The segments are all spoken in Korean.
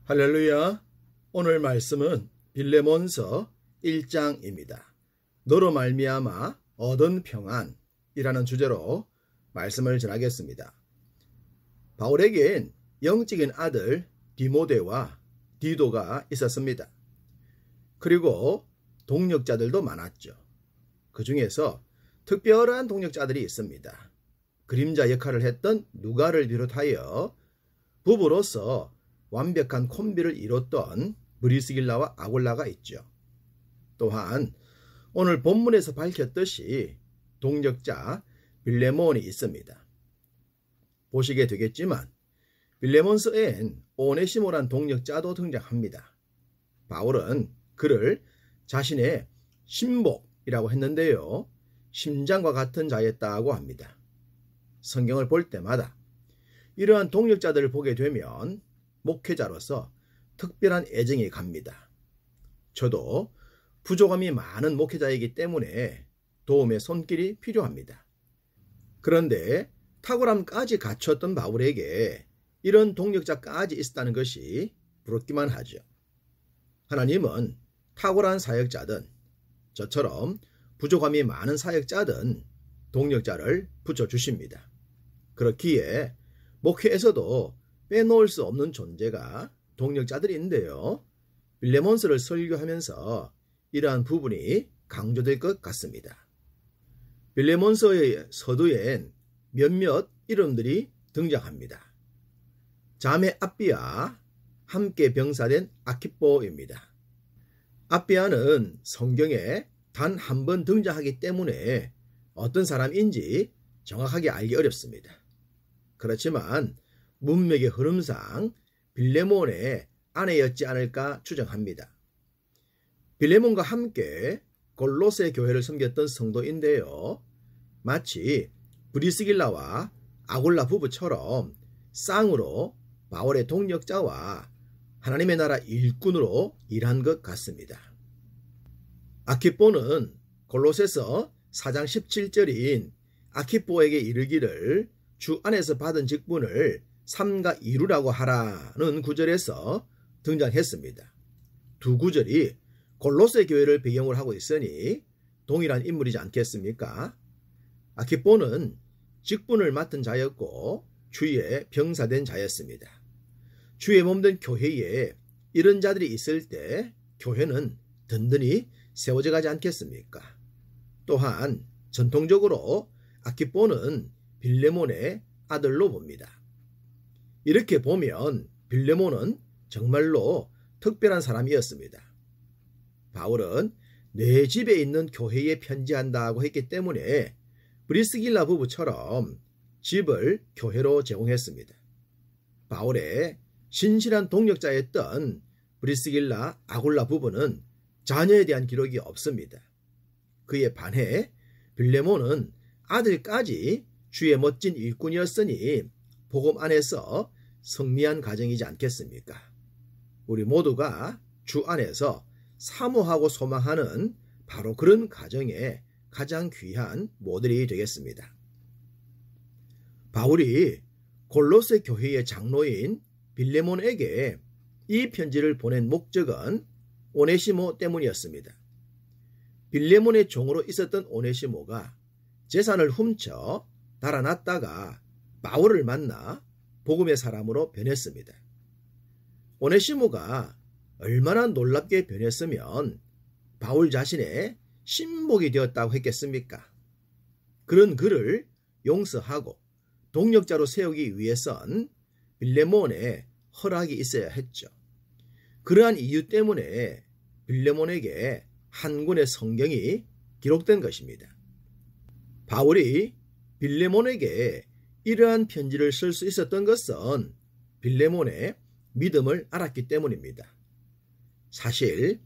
할렐루야. 오늘 말씀은 빌레몬서 1장입니다. 너로 말미암아 얻은 평안이라는 주제로 말씀을 전하겠습니다. 바울에겐 영적인 아들 디모데와 디도가 있었습니다. 그리고 동역자들도 많았죠. 그 중에서 특별한 동역자들이 있습니다. 그림자 역할을 했던 누가를 비롯하여 부부로서 완벽한 콤비를 이뤘던 브리스길라와 아굴라가 있죠. 또한 오늘 본문에서 밝혔듯이 동역자 빌레몬이 있습니다. 보시게 되겠지만 빌레몬서엔 오네시모란 동역자도 등장합니다. 바울은 그를 자신의 신복이라고 했는데요. 심장과 같은 자였다고 합니다. 성경을 볼 때마다 이러한 동역자들을 보게 되면 목회자로서 특별한 애정이 갑니다. 저도 부족함이 많은 목회자이기 때문에 도움의 손길이 필요합니다. 그런데 탁월함까지 갖췄던 바울에게 이런 동역자까지 있었다는 것이 부럽기만 하죠. 하나님은 탁월한 사역자든 저처럼 부족함이 많은 사역자든 동역자를 붙여주십니다. 그렇기에 목회에서도 빼놓을 수 없는 존재가 동역자들인데요. 빌레몬서를 설교하면서 이러한 부분이 강조될 것 같습니다. 빌레몬서의 서두엔 몇몇 이름들이 등장합니다. 자매 아비아, 함께 병사된 아키뽀입니다. 아비아는 성경에 단 한 번 등장하기 때문에 어떤 사람인지 정확하게 알기 어렵습니다. 그렇지만 문맥의 흐름상 빌레몬의 아내였지 않을까 추정합니다. 빌레몬과 함께 골로새 교회를 섬겼던 성도인데요. 마치 브리스길라와 아굴라 부부처럼 쌍으로 바울의 동역자와 하나님의 나라 일꾼으로 일한 것 같습니다. 아키뽀는 골로새서 4장 17절인 아키뽀에게 이르기를 주 안에서 받은 직분을 삼가 이루라고 하라는 구절에서 등장했습니다. 두 구절이 골로새 교회를 배경으로 하고 있으니 동일한 인물이지 않겠습니까? 아키뽀는 직분을 맡은 자였고 주의 병사된 자였습니다. 주의 몸된 교회에 이런 자들이 있을 때 교회는 든든히 세워져 가지 않겠습니까? 또한 전통적으로 아키뽀는 빌레몬의 아들로 봅니다. 이렇게 보면 빌레몬은 정말로 특별한 사람이었습니다. 바울은 내 집에 있는 교회에 편지한다고 했기 때문에 브리스길라 부부처럼 집을 교회로 제공했습니다. 바울의 신실한 동역자였던 브리스길라 아굴라 부부는 자녀에 대한 기록이 없습니다. 그에 반해 빌레몬은 아들까지 주의 멋진 일꾼이었으니 복음 안에서 승리한 가정이지 않겠습니까? 우리 모두가 주 안에서 사모하고 소망하는 바로 그런 가정의 가장 귀한 모델이 되겠습니다. 바울이 골로새 교회의 장로인 빌레몬에게 이 편지를 보낸 목적은 오네시모 때문이었습니다. 빌레몬의 종으로 있었던 오네시모가 재산을 훔쳐 달아났다가 바울을 만나 복음의 사람으로 변했습니다. 오네시모가 얼마나 놀랍게 변했으면 바울 자신의 신복이 되었다고 했겠습니까? 그런 그를 용서하고 동역자로 세우기 위해선 빌레몬의 허락이 있어야 했죠. 그러한 이유 때문에 빌레몬에게 한 권의 성경이 기록된 것입니다. 바울이 빌레몬에게 이러한 편지를 쓸 수 있었던 것은 빌레몬의 믿음을 알았기 때문입니다. 사실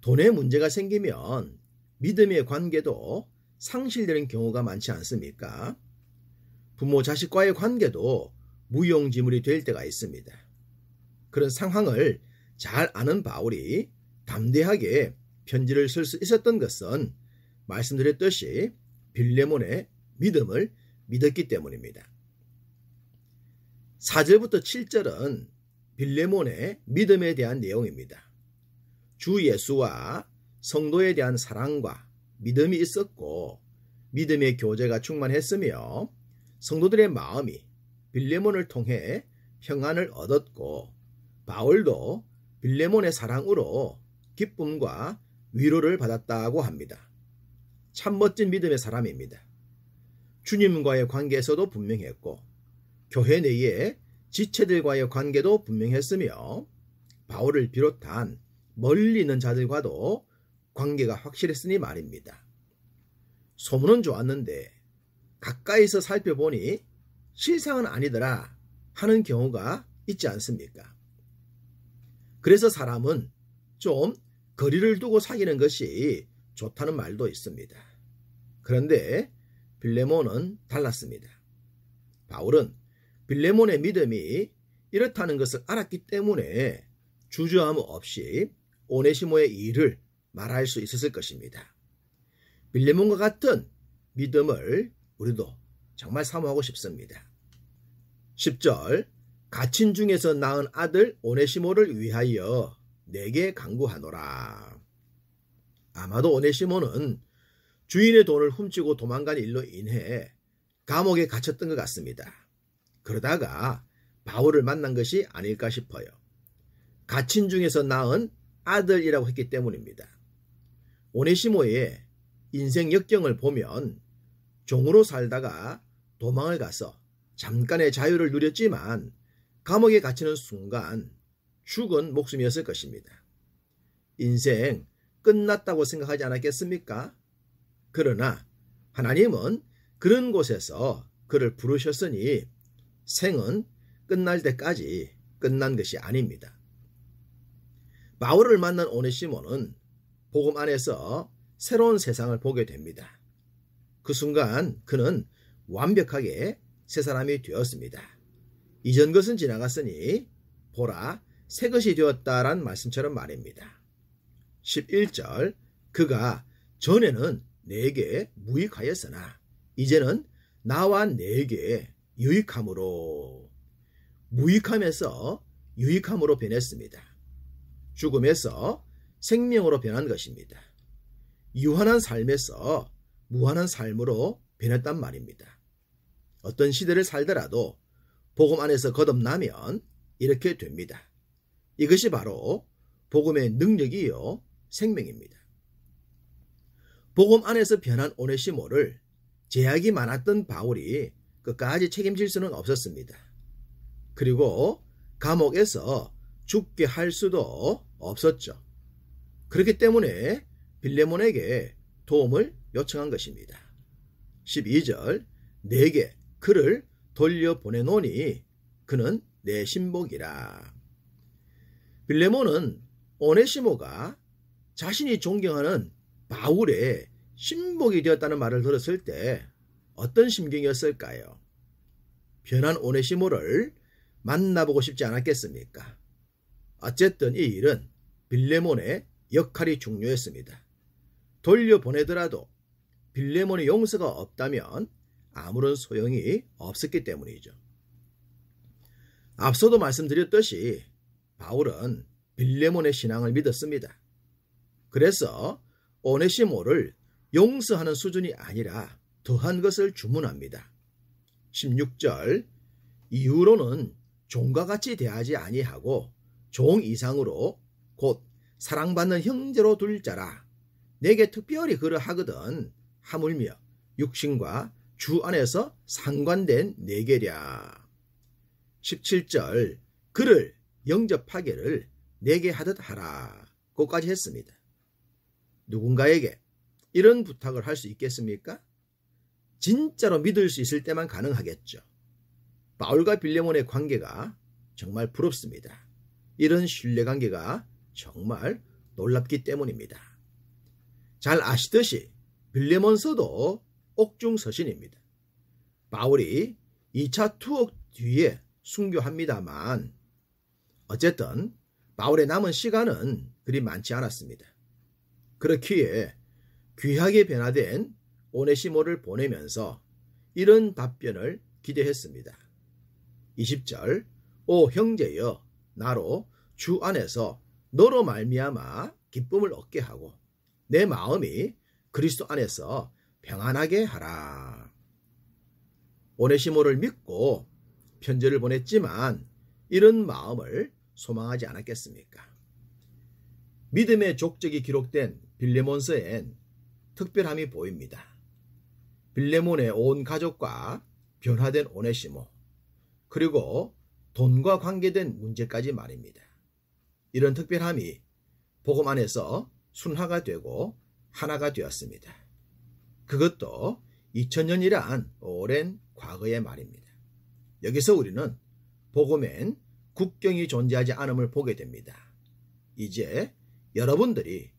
돈에 문제가 생기면 믿음의 관계도 상실되는 경우가 많지 않습니까? 부모 자식과의 관계도 무용지물이 될 때가 있습니다. 그런 상황을 잘 아는 바울이 담대하게 편지를 쓸 수 있었던 것은 말씀드렸듯이 빌레몬의 믿음을 믿었기 때문입니다. 4절부터 7절은 빌레몬의 믿음에 대한 내용입니다. 주 예수와 성도에 대한 사랑과 믿음이 있었고 믿음의 교제가 충만했으며 성도들의 마음이 빌레몬을 통해 평안을 얻었고 바울도 빌레몬의 사랑으로 기쁨과 위로를 받았다고 합니다. 참 멋진 믿음의 사람입니다. 주님과의 관계에서도 분명했고 교회 내의 지체들과의 관계도 분명했으며 바울을 비롯한 멀리 있는 자들과도 관계가 확실했으니 말입니다. 소문은 좋았는데 가까이서 살펴보니 실상은 아니더라 하는 경우가 있지 않습니까? 그래서 사람은 좀 거리를 두고 사귀는 것이 좋다는 말도 있습니다. 그런데 빌레몬은 달랐습니다. 바울은 빌레몬의 믿음이 이렇다는 것을 알았기 때문에 주저함 없이 오네시모의 일을 말할 수 있었을 것입니다. 빌레몬과 같은 믿음을 우리도 정말 사모하고 싶습니다. 10절 갇힌 중에서 낳은 아들 오네시모를 위하여 내게 간구하노라. 아마도 오네시모는 주인의 돈을 훔치고 도망간 일로 인해 감옥에 갇혔던 것 같습니다. 그러다가 바울을 만난 것이 아닐까 싶어요. 갇힌 중에서 낳은 아들이라고 했기 때문입니다. 오네시모의 인생 역경을 보면 종으로 살다가 도망을 가서 잠깐의 자유를 누렸지만 감옥에 갇히는 순간 죽은 목숨이었을 것입니다. 인생 끝났다고 생각하지 않았겠습니까? 그러나 하나님은 그런 곳에서 그를 부르셨으니 생은 끝날 때까지 끝난 것이 아닙니다. 바울을 만난 오네시모는 복음 안에서 새로운 세상을 보게 됩니다. 그 순간 그는 완벽하게 새 사람이 되었습니다. 이전 것은 지나갔으니 보라 새 것이 되었다란 말씀처럼 말입니다. 11절 그가 전에는 내게 무익하였으나 이제는 나와 내게 유익함으로 무익함에서 유익함으로 변했습니다. 죽음에서 생명으로 변한 것입니다. 유한한 삶에서 무한한 삶으로 변했단 말입니다. 어떤 시대를 살더라도 복음 안에서 거듭나면 이렇게 됩니다. 이것이 바로 복음의 능력이요 생명입니다. 복음 안에서 변한 오네시모를 제약이 많았던 바울이 끝까지 책임질 수는 없었습니다. 그리고 감옥에서 죽게 할 수도 없었죠. 그렇기 때문에 빌레몬에게 도움을 요청한 것입니다. 12절 내게 그를 돌려보내노니 그는 내 신복이라. 빌레몬은 오네시모가 자신이 존경하는 바울의 신복이 되었다는 말을 들었을 때 어떤 심경이었을까요? 변한 오네시모를 만나보고 싶지 않았겠습니까? 어쨌든 이 일은 빌레몬의 역할이 중요했습니다. 돌려보내더라도 빌레몬의 용서가 없다면 아무런 소용이 없었기 때문이죠. 앞서도 말씀드렸듯이 바울은 빌레몬의 신앙을 믿었습니다. 그래서 오네시모를 용서하는 수준이 아니라 더한 것을 주문합니다. 16절 이후로는 종과 같이 대하지 아니하고 종 이상으로 곧 사랑받는 형제로 둘 자라. 내게 특별히 그러하거든 하물며 육신과 주 안에서 상관된 내게랴. 17절 그를 영접하기를 내게 하듯 하라. 고까지 했습니다. 누군가에게 이런 부탁을 할 수 있겠습니까? 진짜로 믿을 수 있을 때만 가능하겠죠. 바울과 빌레몬의 관계가 정말 부럽습니다. 이런 신뢰관계가 정말 놀랍기 때문입니다. 잘 아시듯이 빌레몬서도 옥중서신입니다. 바울이 2차 투옥 뒤에 순교합니다만 어쨌든 바울의 남은 시간은 그리 많지 않았습니다. 그렇기에 귀하게 변화된 오네시모를 보내면서 이런 답변을 기대했습니다. 20절 오 형제여 나로 주 안에서 너로 말미암아 기쁨을 얻게 하고 내 마음이 그리스도 안에서 평안하게 하라. 오네시모를 믿고 편지를 보냈지만 이런 마음을 소망하지 않았겠습니까? 믿음의 족적이 기록된 빌레몬서엔 특별함이 보입니다. 빌레몬의 온 가족과 변화된 오네시모, 그리고 돈과 관계된 문제까지 말입니다. 이런 특별함이 복음 안에서 순화가 되고 하나가 되었습니다. 그것도 2000년이란 오랜 과거의 말입니다. 여기서 우리는 복음엔 국경이 존재하지 않음을 보게 됩니다. 이제 여러분들이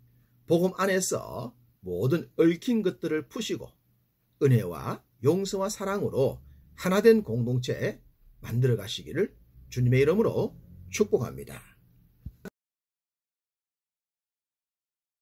복음 안에서 모든 얽힌 것들을 푸시고 은혜와 용서와 사랑으로 하나된 공동체 만들어 가시기를 주님의 이름으로 축복합니다.